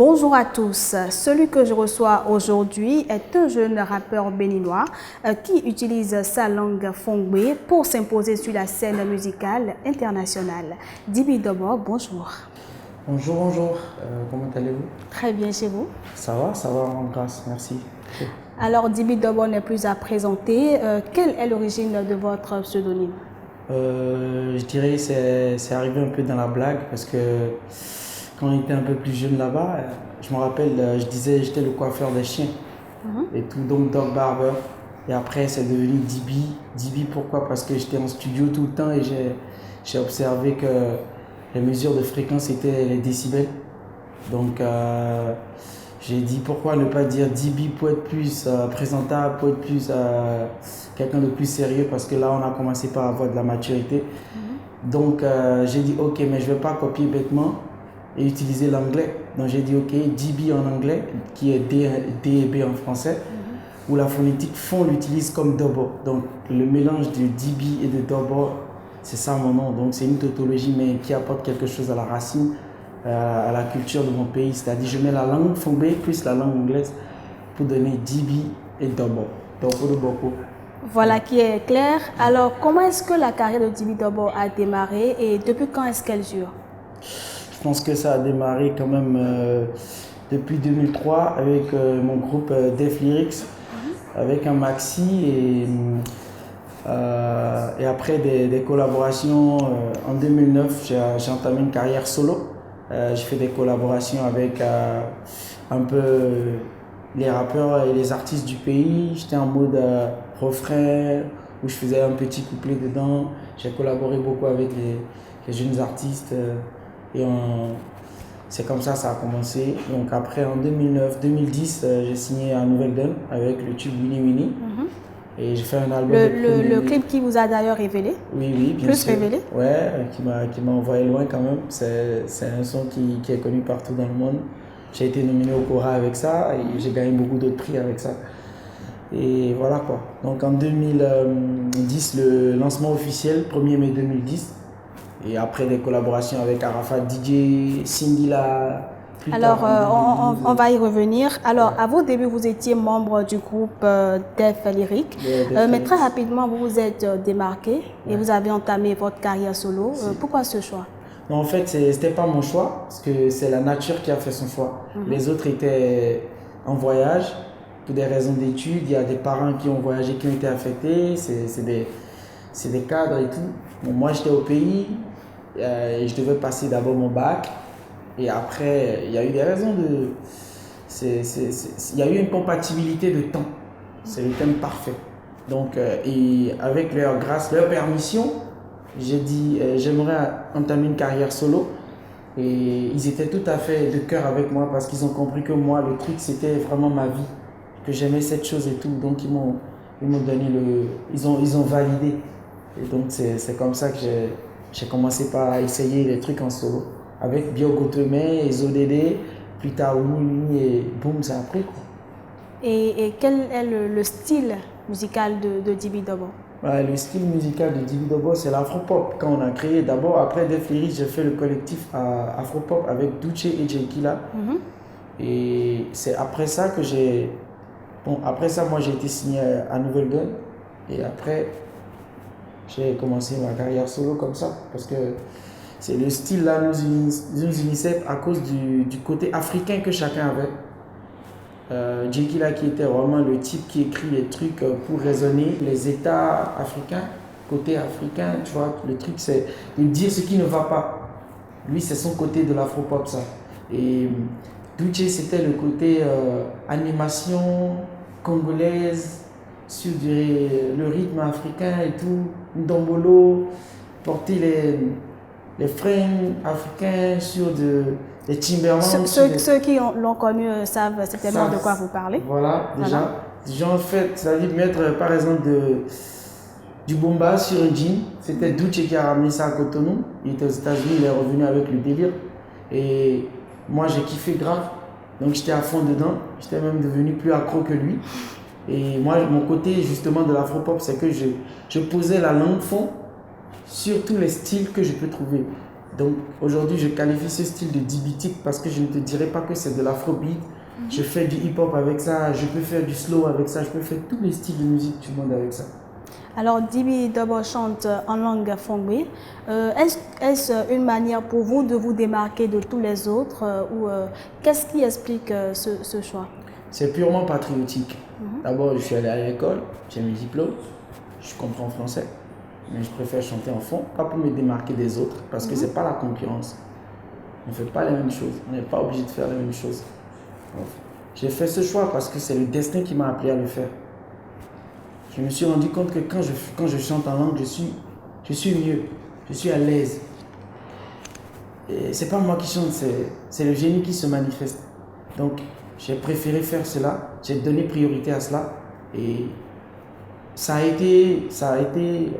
Bonjour à tous. Celui que je reçois aujourd'hui est un jeune rappeur béninois qui utilise sa langue fongbe pour s'imposer sur la scène musicale internationale. Djiby Dobo, bonjour. Bonjour, bonjour. Comment allez-vous? Très bien chez vous? Ça va, en grâce, merci. Alors, Djiby Dobo n'est plus à présenter. Quelle est l'origine de votre pseudonyme? Je dirais que c'est arrivé un peu dans la blague parce que quand on était un peu plus jeune là-bas, je me rappelle, je disais j'étais le coiffeur des chiens et tout, donc Dog Barber. Et après, c'est devenu Djiby. Djiby, pourquoi? Parce que j'étais en studio tout le temps et j'ai observé que les mesures de fréquence étaient les décibels. Donc, j'ai dit pourquoi ne pas dire Djiby pour être plus présentable, pour être plus quelqu'un de plus sérieux, parce que là on a commencé par avoir de la maturité. Donc j'ai dit ok, mais je ne vais pas copier bêtement et utiliser l'anglais. Donc j'ai dit ok, Djiby en anglais, qui est D et B en français, où la phonétique fond l'utilise comme Dobo. Donc le mélange de Djiby et de Dobo, c'est ça mon nom. Donc c'est une tautologie mais qui apporte quelque chose à la racine, à la culture de mon pays. C'est-à-dire je mets la langue fongbe plus la langue anglaise pour donner Djiby et Dobo. Dobo de Boko. Voilà qui est clair. Alors, comment est-ce que la carrière de Djiby Dobo a démarré et depuis quand est-ce qu'elle dure? Je pense que ça a démarré quand même depuis 2003 avec mon groupe Def Lyrics, avec un maxi et après des collaborations. En 2009, j'ai entamé une carrière solo. J'ai fait des collaborations avec un peu les rappeurs et les artistes du pays. J'étais en mode refrain où je faisais un petit couplet dedans. J'ai collaboré beaucoup avec les jeunes artistes et c'est comme ça a commencé. Donc après en 2009-2010, j'ai signé à Nouvelle Donne avec le tube Winnie Winnie. Et j'ai fait un album. Le clip qui vous a d'ailleurs révélé? Oui, bien plus sûr. Révélé? Ouais, qui m'a envoyé loin quand même. C'est un son qui est connu partout dans le monde. J'ai été nominé au Cora avec ça et j'ai gagné beaucoup d'autres prix avec ça. Et voilà quoi. Donc en 2010, le lancement officiel, 1er mai 2010. Et après des collaborations avec Arafat DJ, Cindy La. Alors, on va y revenir. Alors, à vos débuts, vous étiez membre du groupe Def Lyrics. Mais très rapidement, vous vous êtes démarqué et vous avez entamé votre carrière solo. Pourquoi ce choix? Non, en fait, c'était pas mon choix, parce que c'est la nature qui a fait son choix. Les autres étaient en voyage pour des raisons d'études. Il y a des parents qui ont voyagé, qui ont été affectés. C'est des cadres et tout. Bon, moi, j'étais au pays et je devais passer d'abord mon bac. Et après, il y a eu des raisons de... Il y a eu une compatibilité de temps. C'est le thème parfait. Donc, et avec leur grâce, leur permission, j'ai dit j'aimerais entamer une carrière solo. Et ils étaient tout à fait de cœur avec moi parce qu'ils ont compris que moi, le truc, c'était vraiment ma vie. Que j'aimais cette chose et tout. Donc, ils m'ont donné ils ont validé. Et donc, c'est comme ça que j'ai commencé par essayer les trucs en solo. Avec Biogotemé et Zodédé, plus tard Winnie et boum, c'est après quoi. Et quel est le style musical de Djiby Dobo? Ouais, le style musical de Djiby Dobo, c'est l'afropop. Quand on a créé, d'abord, après Def Lyrics, j'ai fait le collectif afropop avec Douche et Jenkila. Et c'est après ça que j'ai... Bon, après ça, moi, j'ai été signé à Nouvelle Donne. Et après, j'ai commencé ma carrière solo comme ça. Parce que c'est le style là nous unissait à cause du côté africain que chacun avait. Jenkila qui était vraiment le type qui écrit les trucs pour raisonner les États africains, côté africain, tu vois, le truc c'est de dire ce qui ne va pas. Lui c'est son côté de l'afropop ça. Et Douche c'était le côté animation congolaise sur le rythme africain et tout, Ndombolo, porter les freins africains sur des Timberland. Ceux qui l'ont connu savent certainement de quoi vous parlez. Voilà, déjà en fait, c'est-à-dire mettre par exemple du bomba sur un jean. C'était Douche qui a ramené ça à Cotonou. Il était aux États-Unis, il est revenu avec le délire. Et moi j'ai kiffé grave. Donc j'étais à fond dedans. J'étais même devenu plus accro que lui. Et moi, mon côté justement de l'afropop, c'est que je posais la langue fond sur tous les styles que je peux trouver. Donc aujourd'hui, je qualifie ce style de dibitique parce que je ne te dirais pas que c'est de l'afrobeat. Je fais du hip-hop avec ça, je peux faire du slow avec ça, je peux faire tous les styles de musique du monde avec ça. Alors, Dibi Dobo chante en langue fongbe. Est-ce une manière pour vous de vous démarquer de tous les autres ou qu'est-ce qui explique ce choix? C'est purement patriotique. D'abord, je suis allé à l'école, j'ai mes diplômes, je comprends français, mais je préfère chanter en fond, pas pour me démarquer des autres, parce que c'est pas la concurrence. On ne fait pas les mêmes choses, on n'est pas obligé de faire les mêmes choses. J'ai fait ce choix parce que c'est le destin qui m'a appelé à le faire. Je me suis rendu compte que quand je chante en langue, je suis mieux, je suis à l'aise. Et c'est pas moi qui chante, c'est le génie qui se manifeste. Donc, j'ai préféré faire cela, j'ai donné priorité à cela et ça a été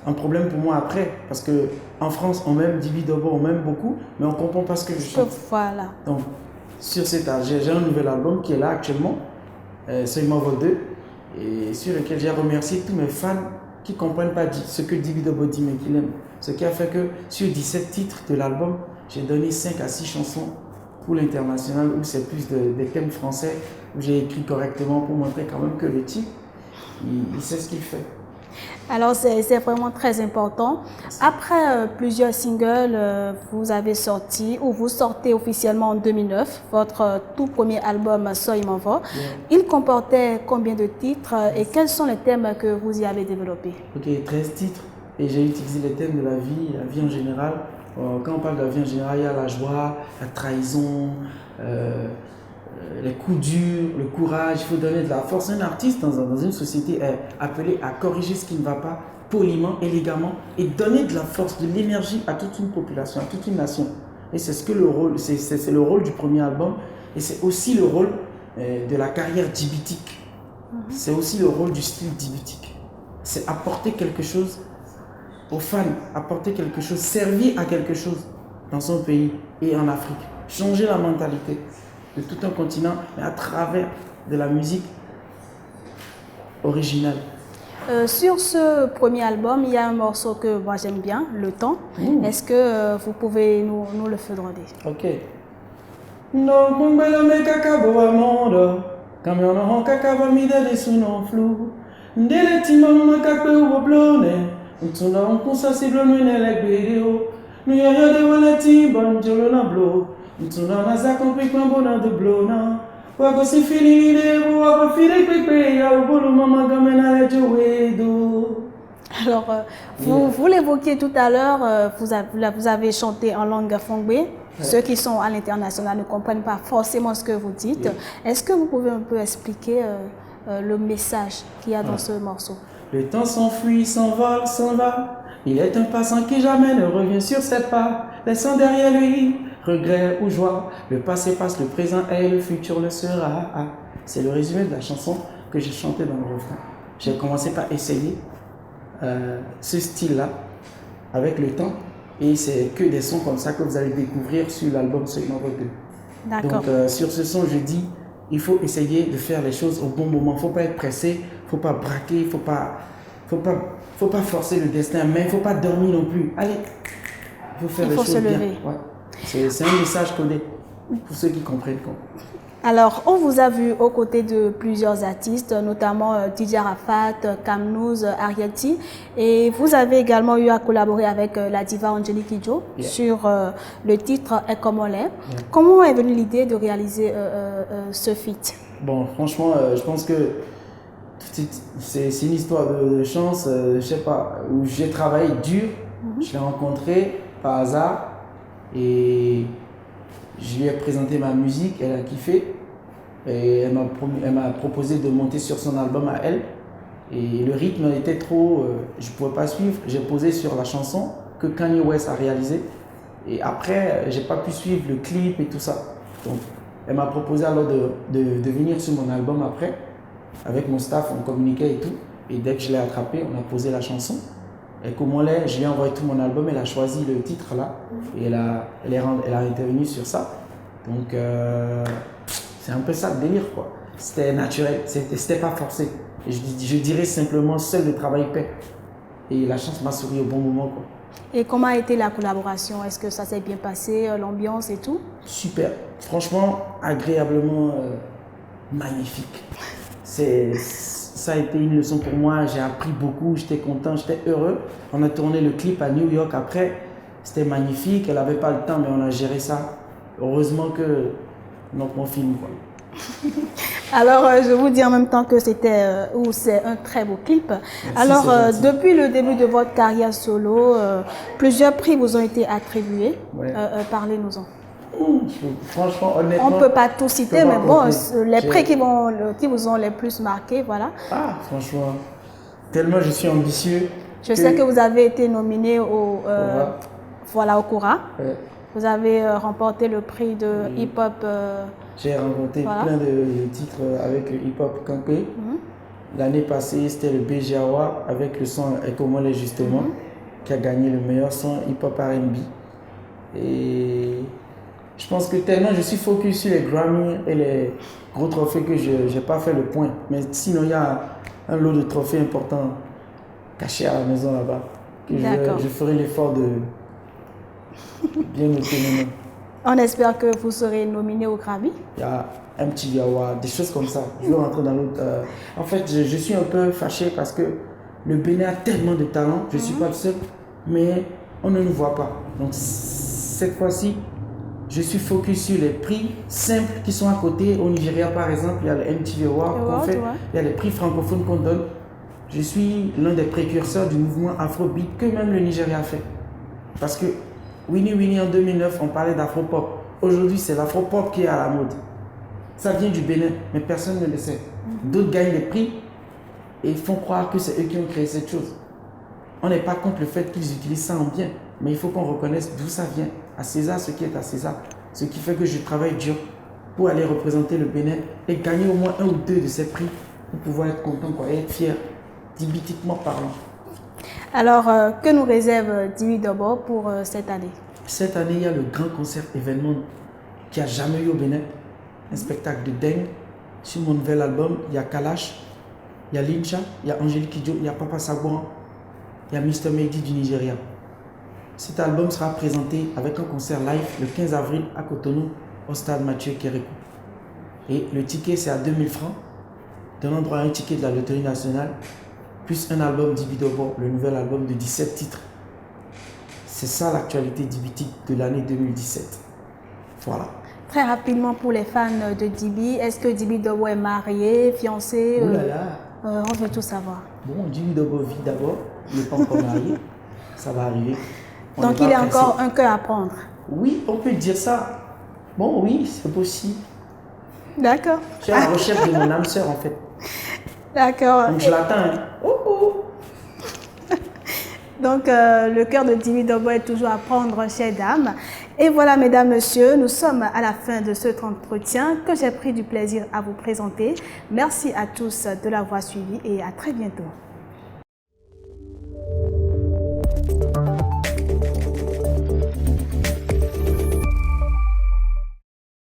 un problème pour moi après parce que en France, on m'aime, Dibi Dobo, on m'aime beaucoup, mais on ne comprend pas ce que je chante. Voilà. Donc, sur cet âge, j'ai un nouvel album qui est là actuellement, Seulement Vol 2, et sur lequel j'ai remercié tous mes fans qui ne comprennent pas ce que Dibi Dobo dit, mais qui l'aiment. Ce qui a fait que sur 17 titres de l'album, j'ai donné 5 à 6 chansons pour l'international, où c'est plus des thèmes français, où j'ai écrit correctement pour montrer quand même que le type, il sait ce qu'il fait. Alors, c'est vraiment très important. Après plusieurs singles, vous avez sorti, ou vous sortez officiellement en 2009, votre tout premier album Soy Manvo. Il comportait combien de titres et quels sont les thèmes que vous y avez développés? Ok, 13 titres. Et j'ai utilisé les thèmes de la vie en général. Quand on parle de la vie en général, il y a la joie, la trahison, les coups durs, le courage, il faut donner de la force. Un artiste dans une société est appelé à corriger ce qui ne va pas poliment, élégamment et donner de la force, de l'énergie à toute une population, à toute une nation. Et c'est ce que c'est le rôle du premier album et c'est aussi le rôle de la carrière dibitique. C'est aussi le rôle du style dibitique. C'est apporter quelque chose aux fans, apporter quelque chose, servir à quelque chose dans son pays et en Afrique. Changer la mentalité de tout un continent, mais à travers de la musique originale. Sur ce premier album, il y a un morceau que moi j'aime bien, Le Temps. Est-ce que vous pouvez nous le faire donner? Ok. No bumbelo me kakabo wa mondo, kamyono hon kakabo mi de suno flou. Ndele timama kakwe wo blone, untuna unkusa siblo nele gbedeo. Nu yo de wala timban jolo na blo. Untuna na za compris kwambo na de blona. Wago si fini de wago fini pepe ya bolo mama gamena le jowedo. Alors, vous l'évoquiez tout à l'heure, vous avez chanté en langue fongbe. Ceux qui sont à l'international ne comprennent pas forcément ce que vous dites. Est-ce que vous pouvez un peu expliquer le message qu'il y a dans ce morceau? Le temps s'enfuit, s'envole, s'en va. Il est un passant qui jamais ne revient sur ses pas, laissant derrière lui regret ou joie. Le passé passe, le présent est, le futur le sera. C'est le résumé de la chanson que j'ai chanté dans le refrain. J'ai commencé par essayer ce style-là avec le temps. Et c'est que des sons comme ça que vous allez découvrir sur l'album Seulement Vol 2. D'accord. Donc sur ce son, je dis, il faut essayer de faire les choses au bon moment. Il ne faut pas être pressé, il ne faut pas braquer, il ne faut pas forcer le destin, mais il ne faut pas dormir non plus. Allez, il faut faire les choses bien. Ouais. C'est un message codé pour ceux qui comprennent. Alors, on vous a vu aux côtés de plusieurs artistes, notamment DJ Arafat, Kamnouz, Arieti, et vous avez également eu à collaborer avec la diva Angélique Kidjo sur le titre Et comme on l'est. Comment est venue l'idée de réaliser ce feat? Bon, franchement, je pense que c'est une histoire de chance, je sais pas, où j'ai travaillé dur, je l'ai rencontré par hasard et je lui ai présenté ma musique, elle a kiffé et elle m'a proposé de monter sur son album à elle. Et le rythme était trop, je ne pouvais pas suivre. J'ai posé sur la chanson que Kanye West a réalisée. Et après, je n'ai pas pu suivre le clip et tout ça. Donc, elle m'a proposé alors de venir sur mon album après. Avec mon staff, on communiquait et tout. Et dès que je l'ai attrapé, on a posé la chanson. Et comme on l'est, je lui ai envoyé tout mon album, elle a choisi le titre là. Et elle a intervenu sur ça. Donc, c'est un peu ça le délire quoi. C'était naturel, c'était pas forcé. Et je dirais simplement, seul le travail paie. Et la chance m'a souri au bon moment, quoi. Et comment a été la collaboration? Est-ce que ça s'est bien passé, l'ambiance et tout? Super. Franchement, agréablement magnifique. Ça a été une leçon pour moi. J'ai appris beaucoup. J'étais content, j'étais heureux. On a tourné le clip à New York après. C'était magnifique. Elle n'avait pas le temps, mais on a géré ça. Heureusement que mon film, quoi. Alors, je vous dis en même temps que c'est un très beau clip. Merci, alors, depuis le début de votre carrière solo, plusieurs prix vous ont été attribués. Ouais. Parlez-nous-en. Franchement, honnêtement... On ne peut pas tout citer, mais bon, les prix qui vous ont les plus marqué, voilà. Ah, franchement, tellement je suis ambitieux. Je sais que vous avez été nominé au Cora. Ouais. Vous avez remporté le prix de hip-hop. J'ai remporté plein de titres avec le hip-hop campé. L'année passée, c'était le BG Award avec le son Ekomole justement, qui a gagné le meilleur son hip-hop R&B. Et je pense que tellement je suis focus sur les Grammy et les gros trophées que je n'ai pas fait le point. Mais sinon, il y a un lot de trophées importants cachés à la maison là-bas. Je ferai l'effort de bien noter maintenant. On espère que vous serez nominé au Grammy. Il y a MTV Award, des choses comme ça. Je vais rentrer dans l'autre. En fait, je suis un peu fâché parce que le Bénin a tellement de talent. Je ne suis pas le seul, mais on ne nous voit pas. Donc, cette fois-ci, je suis focus sur les prix simples qui sont à côté. Au Nigeria, par exemple, il y a le MTV Award qu'on fait. Il y a les prix francophones qu'on donne. Je suis l'un des précurseurs du mouvement Afrobeat que même le Nigeria fait. Parce que Winnie Winnie en 2009, on parlait d'Afropop. Aujourd'hui, c'est l'Afropop qui est à la mode. Ça vient du Bénin, mais personne ne le sait. D'autres gagnent des prix et font croire que c'est eux qui ont créé cette chose. On n'est pas contre le fait qu'ils utilisent ça en bien, mais il faut qu'on reconnaisse d'où ça vient. À César, ce qui est à César. Ce qui fait que je travaille dur pour aller représenter le Bénin et gagner au moins un ou deux de ces prix pour pouvoir être content, quoi, et être fier, dibytiquement parlant. Alors, que nous réserve Dimi Dobo pour cette année? Cette année, il y a le grand concert événement qu'il n'y a jamais eu au Bénin. Un spectacle de dingue. Sur mon nouvel album, il y a Kalash, il y a Lincha, il y a Angélique Kidjo, il y a Papa Sagouan, il y a Mr. Mehdi du Nigeria. Cet album sera présenté avec un concert live le 15 avril à Cotonou, au stade Mathieu Kérékou. Et le ticket, c'est à 2000 francs. Donnant droit à un ticket de la Loterie Nationale, plus un album d'Ibi Dobo, le nouvel album de 17 titres. C'est ça l'actualité d'Ibitique de l'année 2017. Voilà. Très rapidement pour les fans de Dibi, est-ce que Dibi Dobo est marié, fiancé? Oh là là. On veut tout savoir. Bon, Dibi Dobo vit d'abord, il n'est pas encore marié, ça va arriver. Donc il a encore un cœur à prendre. Oui, on peut dire ça. Bon, oui, c'est possible. D'accord. Je suis à la recherche de mon âme sœur en fait. D'accord. Donc je l'attends. Hein. Donc le cœur de Dimi Dobo est toujours à prendre chez Dame. Et voilà, mesdames, messieurs, nous sommes à la fin de cet entretien que j'ai pris du plaisir à vous présenter. Merci à tous de l'avoir suivi et à très bientôt.